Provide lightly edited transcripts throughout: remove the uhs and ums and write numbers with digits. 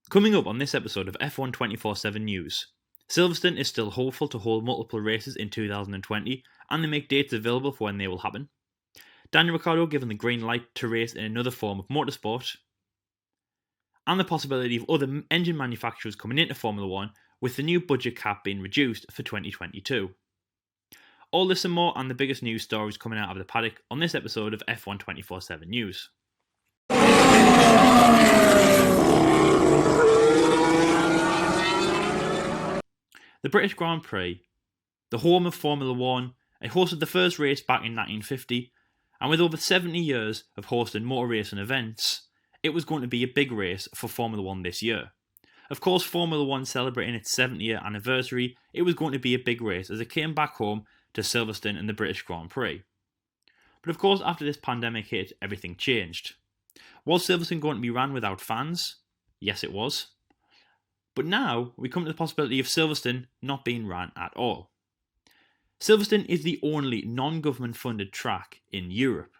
Coming up on this episode of F1 24/7 News, Silverstone is still hopeful to hold multiple races in 2020 and they make dates available for when they will happen. Daniel Ricciardo given the green light to race in another form of motorsport, and the possibility of other engine manufacturers coming into Formula 1 with the new budget cap being reduced for 2022. All this and more and the biggest news stories coming out of the paddock on this episode of F1 24/7 News. The British Grand Prix, the home of Formula 1, it hosted the first race back in 1950, and with over 70 years of hosting motor racing events, it was going to be a big race for Formula 1 this year. Of course, Formula 1 celebrating its 70th anniversary, it was going to be a big race as it came back home to Silverstone in the British Grand Prix. But of course, after this pandemic hit, everything changed. Was Silverstone going to be ran without fans? Yes, it was. But now, we come to the possibility of Silverstone not being ran at all. Silverstone is the only non-government funded track in Europe.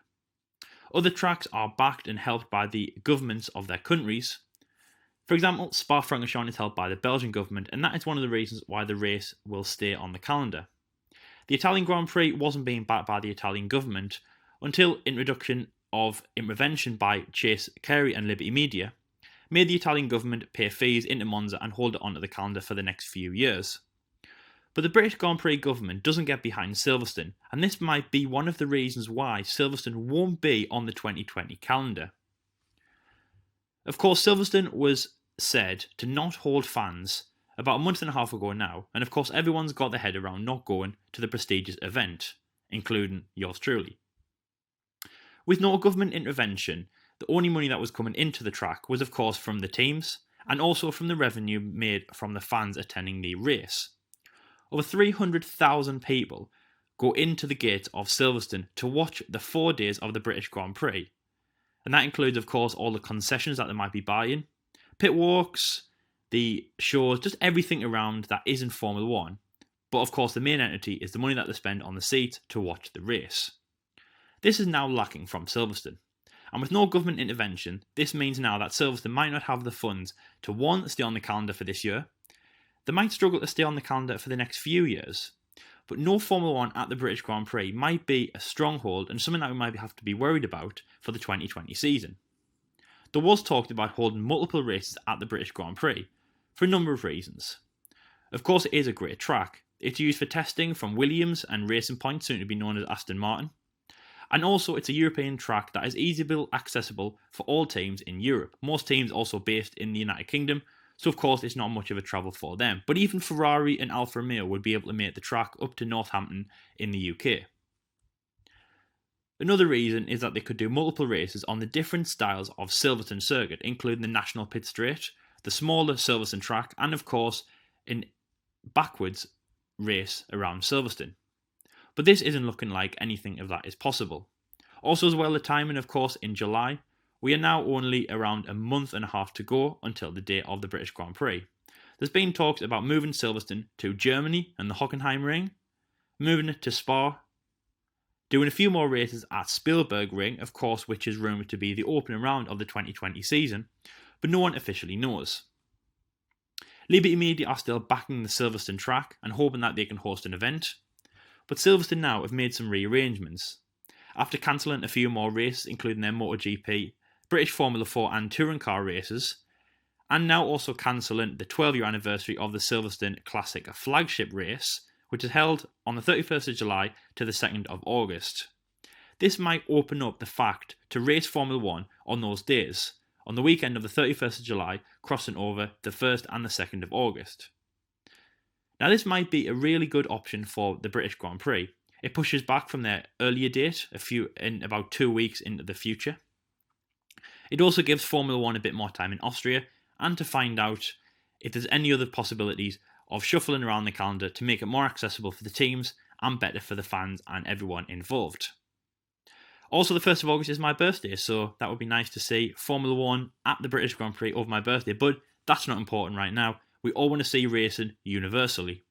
Other tracks are backed and helped by the governments of their countries. For example, Spa-Francorchamps is held by the Belgian government, and that is one of the reasons why the race will stay on the calendar. The Italian Grand Prix wasn't being backed by the Italian government until introduction of intervention by Chase Carey and Liberty Media made the Italian government pay fees into Monza and hold it onto the calendar for the next few years. But the British Grand Prix government doesn't get behind Silverstone, and this might be one of the reasons why Silverstone won't be on the 2020 calendar. Of course, Silverstone was said to not hold fans about a month and a half ago now, and of course everyone's got their head around not going to the prestigious event, including yours truly. With no government intervention, the only money that was coming into the track was of course from the teams, and also from the revenue made from the fans attending the race. Over 300,000 people go into the gates of Silverstone to watch the 4 days of the British Grand Prix. And that includes, of course, all the concessions that they might be buying, pit walks, the shows, just everything around that isn't Formula 1. But of course, the main entity is the money that they spend on the seat to watch the race. This is now lacking from Silverstone. And with no government intervention, this means now that Silverstone might not have the funds to, one, stay on the calendar for this year. They might struggle to stay on the calendar for the next few years, but no Formula 1 at the British Grand Prix might be a stronghold and something that we might have to be worried about for the 2020 season. There was talked about holding multiple races at the British Grand Prix, for a number of reasons. Of course, it is a great track. It's used for testing from Williams and Racing Point, soon to be known as Aston Martin. And also, it's a European track that is easily accessible for all teams in Europe. Most teams also based in the United Kingdom, so of course it's not much of a travel for them. But even Ferrari and Alfa Romeo would be able to make the track up to Northampton in the UK. Another reason is that they could do multiple races on the different styles of Silverstone circuit, including the National Pit Straight, the smaller Silverstone track, and of course an backwards race around Silverstone. But this isn't looking like anything of that is possible. Also as well, the timing, of course, in July. We are now only around a month and a half to go until the day of the British Grand Prix. There's been talks about moving Silverstone to Germany and the Hockenheim Ring, moving it to Spa, doing a few more races at Spielberg Ring, of course, which is rumoured to be the opening round of the 2020 season, but no one officially knows. Liberty Media are still backing the Silverstone track and hoping that they can host an event, but Silverstone now have made some rearrangements. After cancelling a few more races, including their MotoGP, British Formula 4 and touring car races, and now also cancelling the 12-year anniversary of the Silverstone Classic flagship race, which is held on the 31st of July to the 2nd of August. This might open up the fact to race Formula 1 on those days, on the weekend of the 31st of July, crossing over the 1st and the 2nd of August. Now this might be a really good option for the British Grand Prix. It pushes back from their earlier date in about 2 weeks into the future. It also gives Formula 1 a bit more time in Austria and to find out if there's any other possibilities of shuffling around the calendar to make it more accessible for the teams and better for the fans and everyone involved. Also, the 1st of August is my birthday, so that would be nice to see Formula 1 at the British Grand Prix over my birthday, but that's not important right now. We all want to see racing universally.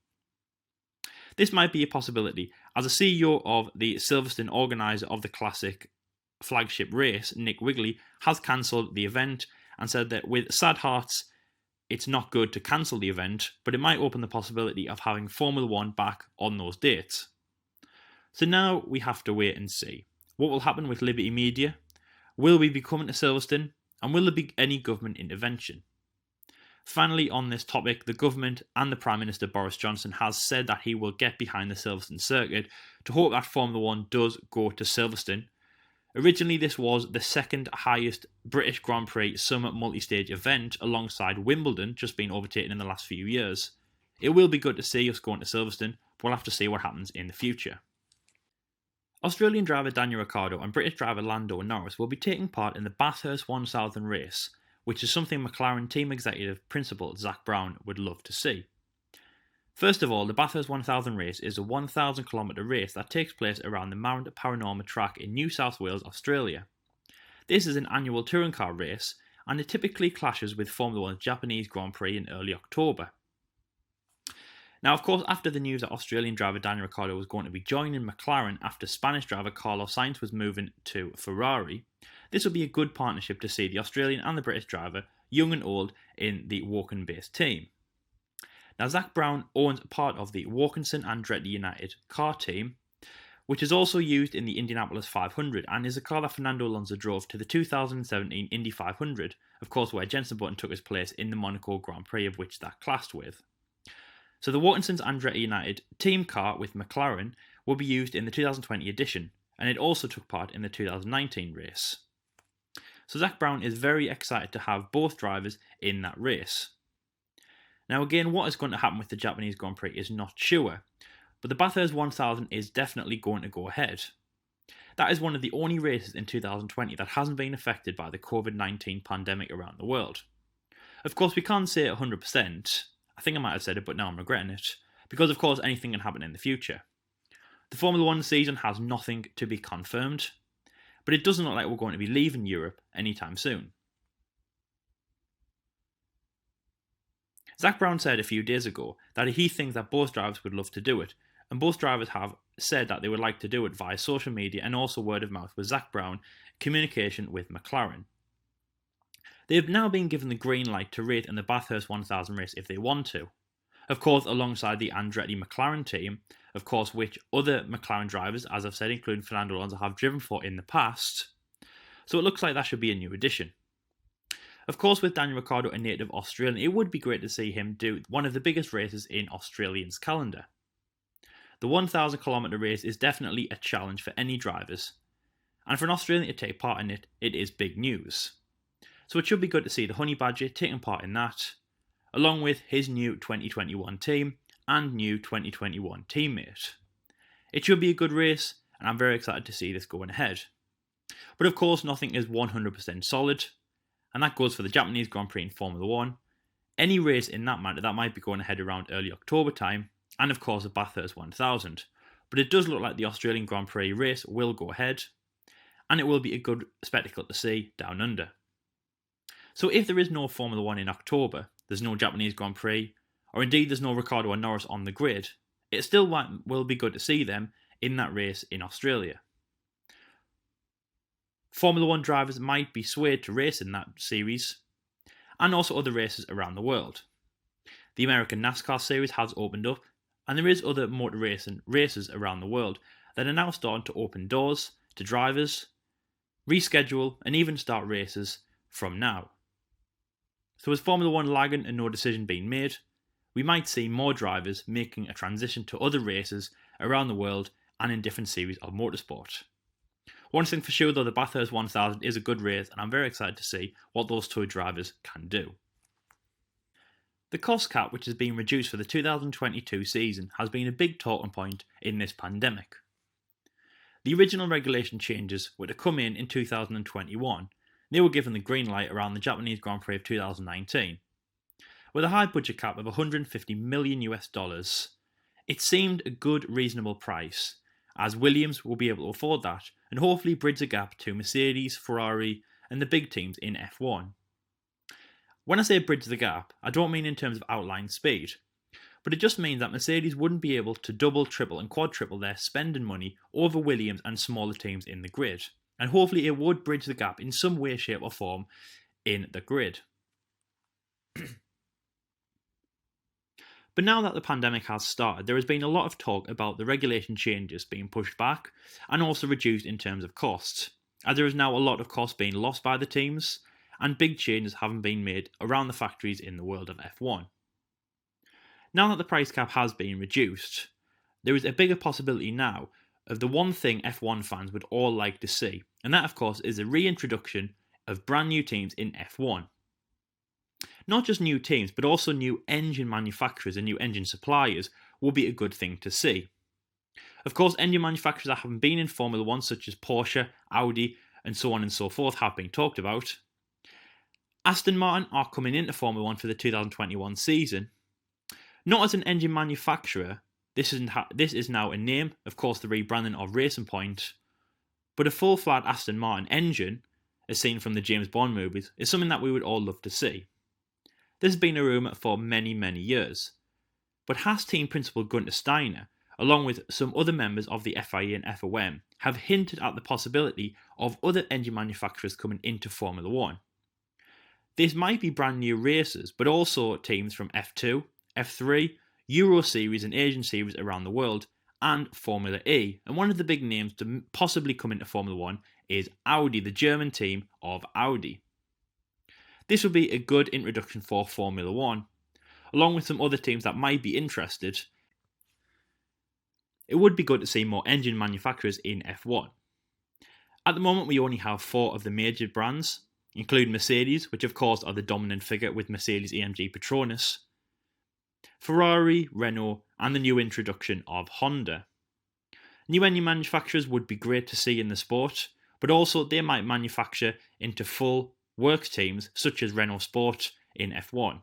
This might be a possibility, as a CEO of the Silverstone organiser of the Classic flagship race, Nick Wigley, has cancelled the event and said that with sad hearts, it's not good to cancel the event, but it might open the possibility of having Formula One back on those dates. So now we have to wait and see. What will happen with Liberty Media? Will we be coming to Silverstone? And will there be any government intervention? Finally, on this topic, the government and the Prime Minister Boris Johnson has said that he will get behind the Silverstone circuit to hope that Formula One does go to Silverstone. Originally, this was the second highest British Grand Prix summer multi-stage event alongside Wimbledon, just being overtaken in the last few years. It will be good to see us going to Silverstone, but we'll have to see what happens in the future. Australian driver Daniel Ricciardo and British driver Lando Norris will be taking part in the Bathhurst 1000 race, which is something Mclaren team executive principal Zak Brown would love to see. First of all, the Bathurst 1000 race is a 1,000 kilometre race that takes place around the Mount Panorama track in New South Wales, Australia. This is an annual touring car race, and it typically clashes with Formula One's Japanese Grand Prix in early October. Now, of course, after the news that Australian driver Daniel Ricciardo was going to be joining McLaren after Spanish driver Carlos Sainz was moving to Ferrari, this would be a good partnership to see the Australian and the British driver, young and old, in the Woking-based team. Now, Zak Brown owns part of the Wilkinson Andretti United car team, which is also used in the Indianapolis 500 and is a car that Fernando Alonso drove to the 2017 Indy 500, of course where Jenson Button took his place in the Monaco Grand Prix, of which that clashed with. So the Wilkinson's Andretti United team car with McLaren will be used in the 2020 edition, and it also took part in the 2019 race. So Zak Brown is very excited to have both drivers in that race. Now again, what is going to happen with the Japanese Grand Prix is not sure, but the Bathurst 1000 is definitely going to go ahead. That is one of the only races in 2020 that hasn't been affected by the COVID-19 pandemic around the world. Of course, we can't say it 100%, I think I might have said it, but now I'm regretting it, because of course anything can happen in the future. The Formula One season has nothing to be confirmed, but it doesn't look like we're going to be leaving Europe anytime soon. Zak Brown said a few days ago that he thinks that both drivers would love to do it, and both drivers have said that they would like to do it via social media and also word of mouth with Zak Brown communication with McLaren. They have now been given the green light to rate in the Bathurst 1000 race if they want to. Of course, alongside the Andretti McLaren team, of course, which other McLaren drivers, as I've said, including Fernando Alonso, have driven for in the past. So it looks like that should be a new addition. Of course, with Daniel Ricciardo, a native Australian, it would be great to see him do one of the biggest races in Australians' calendar. The 1,000 kilometre race is definitely a challenge for any drivers, and for an Australian to take part in it, it is big news. So it should be good to see the Honey Badger taking part in that, along with his new 2021 team and new 2021 teammate. It should be a good race, and I'm very excited to see this going ahead. But of course, nothing is 100% solid, and that goes for the Japanese Grand Prix in Formula One, any race in that matter that might be going ahead around early October time, and of course the Bathurst 1000. But it does look like the Australian Grand Prix race will go ahead, and it will be a good spectacle to see down under. So if there is no Formula One in October, there's no Japanese Grand Prix, or indeed there's no Ricciardo or Norris on the grid, it still will be good to see them in that race in Australia. Formula One drivers might be swayed to race in that series, and also other races around the world. The American NASCAR series has opened up, and there is other motor racing races around the world that are now starting to open doors to drivers, reschedule, and even start races from now. So with Formula One lagging and no decision being made, we might see more drivers making a transition to other races around the world and in different series of motorsport. One thing for sure though, the Bathurst 1000 is a good race, and I'm very excited to see what those two drivers can do. The cost cap, which has been reduced for the 2022 season, has been a big talking point in this pandemic. The original regulation changes were to come in 2021. They were given the green light around the Japanese Grand Prix of 2019. With a high budget cap of $150 million, it seemed a good, reasonable price, as Williams will be able to afford that and hopefully bridge the gap to Mercedes, Ferrari, and the big teams in F1. When I say bridge the gap, I don't mean in terms of outline speed, but it just means that Mercedes wouldn't be able to double, triple, and quadruple their spending money over Williams and smaller teams in the grid. And hopefully it would bridge the gap in some way, shape or form in the grid. But now that the pandemic has started, there has been a lot of talk about the regulation changes being pushed back and also reduced in terms of costs, as there is now a lot of cost being lost by the teams, and big changes haven't been made around the factories in the world of F1. Now that the price cap has been reduced, there is a bigger possibility now of the one thing F1 fans would all like to see, and that of course is the reintroduction of brand new teams in F1. Not just new teams, but also new engine manufacturers and new engine suppliers will be a good thing to see. Of course, engine manufacturers that haven't been in Formula 1, such as Porsche, Audi, and so on and so forth, have been talked about. Aston Martin are coming into Formula 1 for the 2021 season. Not as an engine manufacturer, this is now a name, of course the rebranding of Racing Point, but a full-flat Aston Martin engine, as seen from the James Bond movies, is something that we would all love to see. This has been a rumour for many, many years. But HAAS Team principal Gunther Steiner, along with some other members of the FIA and FOM, have hinted at the possibility of other engine manufacturers coming into Formula 1. This might be brand new racers, but also teams from F2, F3, Euro Series and Asian Series around the world, and Formula E. And one of the big names to possibly come into Formula 1 is Audi, the German team of Audi. This would be a good introduction for Formula 1, along with some other teams that might be interested. It would be good to see more engine manufacturers in F1. At the moment, we only have 4 of the major brands, including Mercedes, which of course are the dominant figure with Mercedes-AMG Petronas, Ferrari, Renault, and the new introduction of Honda. New engine manufacturers would be great to see in the sport, but also they might manufacture into full works teams such as Renault Sport in F1.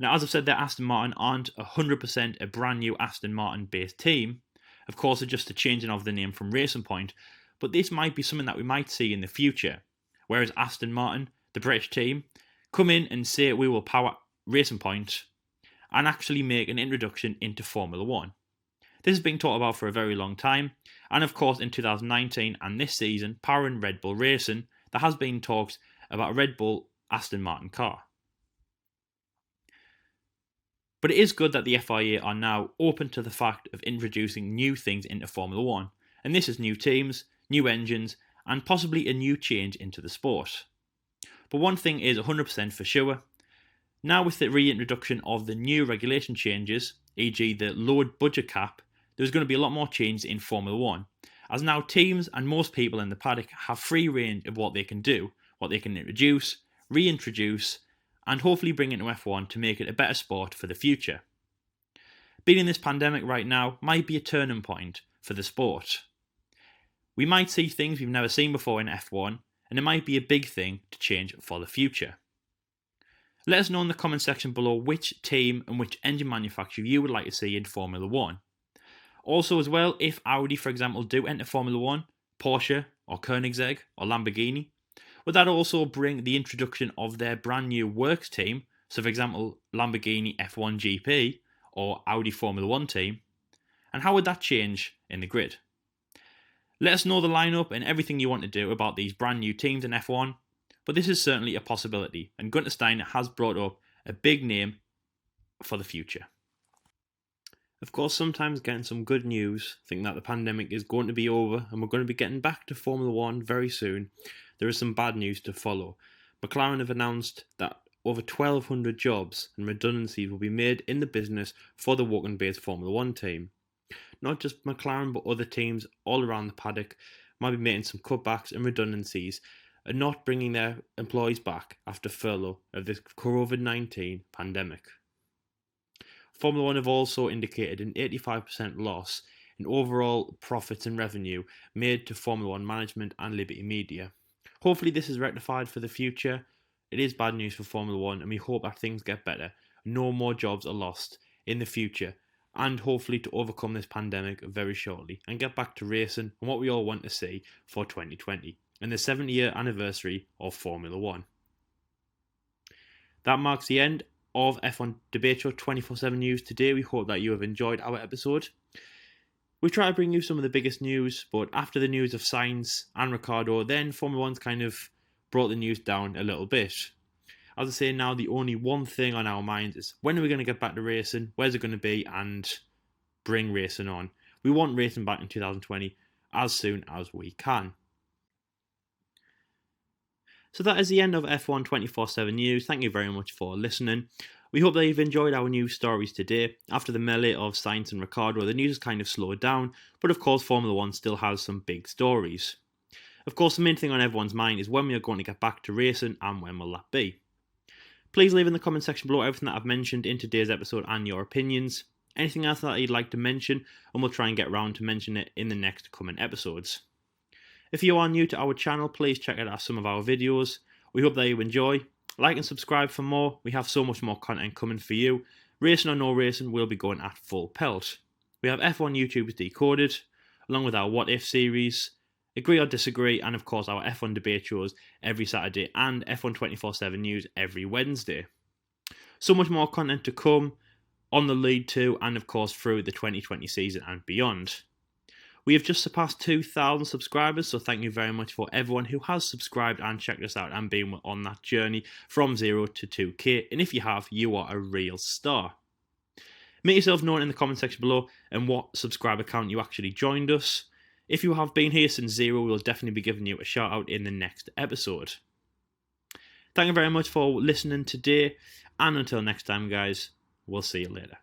Now, as I've said, Aston Martin aren't 100% a brand new Aston Martin based team. Of course, it's just a changing of the name from Racing Point, but this might be something that we might see in the future, whereas Aston Martin, the British team, come in and say we will power Racing Point and actually make an introduction into Formula 1. This has been talked about for a very long time, and of course in 2019 and this season, powering Red Bull Racing, there has been talks about a Red Bull Aston Martin car. But it is good that the FIA are now open to the fact of introducing new things into Formula 1, and this is new teams, new engines, and possibly a new change into the sport. But one thing is 100% for sure. Now with the reintroduction of the new regulation changes, e.g. the lowered budget cap, there's going to be a lot more change in Formula 1, as now teams and most people in the paddock have free range of what they can do, what they can introduce, reintroduce, and hopefully bring into F1 to make it a better sport for the future. Being in this pandemic right now might be a turning point for the sport. We might see things we've never seen before in F1, and it might be a big thing to change for the future. Let us know in the comment section below which team and which engine manufacturer you would like to see in Formula 1. Also as well, if Audi for example do enter Formula 1, Porsche or Koenigsegg or Lamborghini, would that also bring the introduction of their brand new works team, so for example Lamborghini F1 GP or Audi Formula 1 team, and how would that change in the grid? Let us know the lineup and everything you want to do about these brand new teams in F1, but this is certainly a possibility, and Gunther Steiner has brought up a big name for the future. Of course, sometimes getting some good news, thinking that the pandemic is going to be over and we're going to be getting back to Formula 1 very soon, there is some bad news to follow. McLaren have announced that over 1,200 jobs and redundancies will be made in the business for the Woking-based Formula 1 team. Not just McLaren, but other teams all around the paddock might be making some cutbacks and redundancies and not bringing their employees back after furlough of this COVID-19 pandemic. Formula 1 have also indicated an 85% loss in overall profits and revenue made to Formula 1 management and Liberty Media. Hopefully this is rectified for the future. It is bad news for Formula 1 and we hope that things get better. No more jobs are lost in the future, and hopefully to overcome this pandemic very shortly and get back to racing and what we all want to see for 2020 and the 70-year anniversary of Formula 1. That marks the end of F1 Debate Show 24/7 News today. We hope that you have enjoyed our episode. We try to bring you some of the biggest news, but after the news of Sainz and Ricciardo, then Formula 1's kind of brought the news down a little bit. As I say now, the only one thing on our minds is when are we going to get back to racing, where's it going to be, and bring racing on. We want racing back in 2020 as soon as we can. So that is the end of F1 24/7 News. Thank you very much for listening. We hope that you've enjoyed our news stories today. After the melee of Sainz and Ricciardo, the news has kind of slowed down, but of course Formula 1 still has some big stories. Of course, the main thing on everyone's mind is when we are going to get back to racing and when will that be. Please leave in the comment section below everything that I've mentioned in today's episode and your opinions. Anything else that you'd like to mention, and we'll try and get around to mention it in the next coming episodes. If you are new to our channel, please check out some of our videos. We hope that you enjoy. Like and subscribe for more. We have so much more content coming for you. Racing or no racing, we'll be going at full pelt. We have F1 YouTubers Decoded, along with our What If series, Agree or Disagree, and of course our F1 debate shows every Saturday and F1 24/7 News every Wednesday. So much more content to come on the lead to, and of course through the 2020 season and beyond. We have just surpassed 2,000 subscribers, so thank you very much for everyone who has subscribed and checked us out and been on that journey from 0 to 2k, and if you have, you are a real star. Make yourself known in the comment section below and what subscriber count you actually joined us. If you have been here since 0, we'll definitely be giving you a shout out in the next episode. Thank you very much for listening today, and until next time guys, we'll see you later.